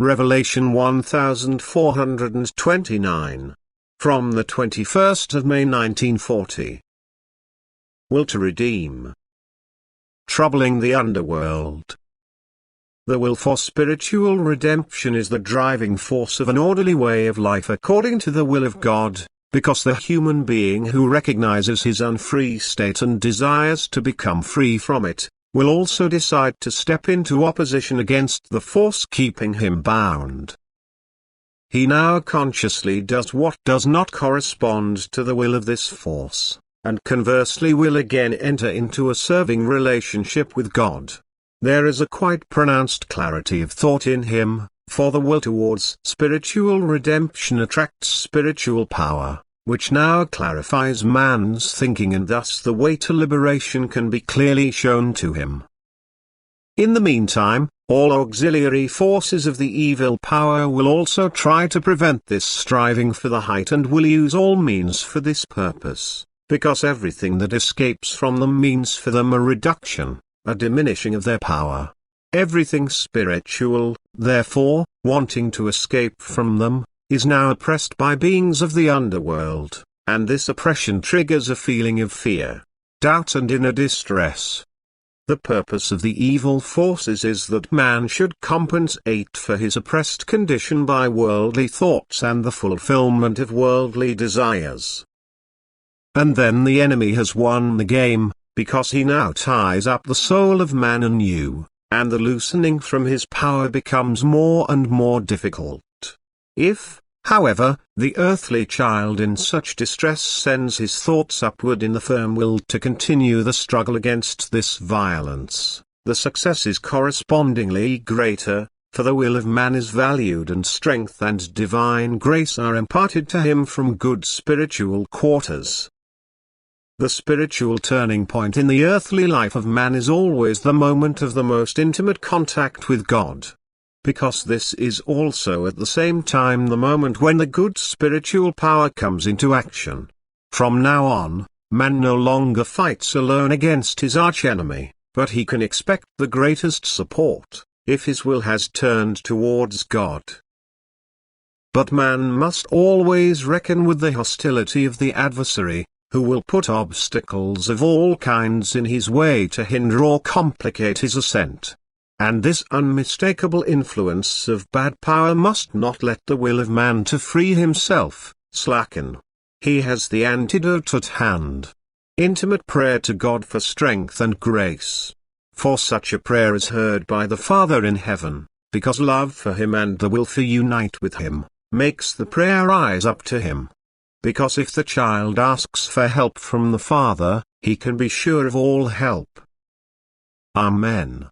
Revelation 1429. From the 21st of May 1940. Will to redeem. Troubling the underworld. The will for spiritual redemption is the driving force of an orderly way of life according to the will of God, because the human being who recognizes his unfree state and desires to become free from it, will also decide to step into opposition against the force keeping him bound. He now consciously does what does not correspond to the will of this force, and conversely will again enter into a serving relationship with God. There is a quite pronounced clarity of thought in him, for the will towards spiritual redemption attracts spiritual power, which now clarifies man's thinking, and thus the way to liberation can be clearly shown to him. In the meantime, all auxiliary forces of the evil power will also try to prevent this striving for the height and will use all means for this purpose, because everything that escapes from them means for them a reduction, a diminishing of their power. Everything spiritual, therefore, wanting to escape from them, is now oppressed by beings of the underworld, and this oppression triggers a feeling of fear, doubt and inner distress. The purpose of the evil forces is that man should compensate for his oppressed condition by worldly thoughts and the fulfillment of worldly desires. And then the enemy has won the game, because he now ties up the soul of man anew, and the loosening from his power becomes more and more difficult. If, however, the earthly child in such distress sends his thoughts upward in the firm will to continue the struggle against this violence, the success is correspondingly greater, for the will of man is valued and strength and divine grace are imparted to him from good spiritual quarters. The spiritual turning point in the earthly life of man is always the moment of the most intimate contact with God. Because this is also at the same time the moment when the good spiritual power comes into action. From now on, man no longer fights alone against his archenemy, but he can expect the greatest support, if his will has turned towards God. But man must always reckon with the hostility of the adversary, who will put obstacles of all kinds in his way to hinder or complicate his ascent. And this unmistakable influence of bad power must not let the will of man to free himself slacken. He has the antidote at hand. Intimate prayer to God for strength and grace. For such a prayer is heard by the Father in heaven, because love for him and the will to unite with him, makes the prayer rise up to him. Because if the child asks for help from the Father, he can be sure of all help. Amen.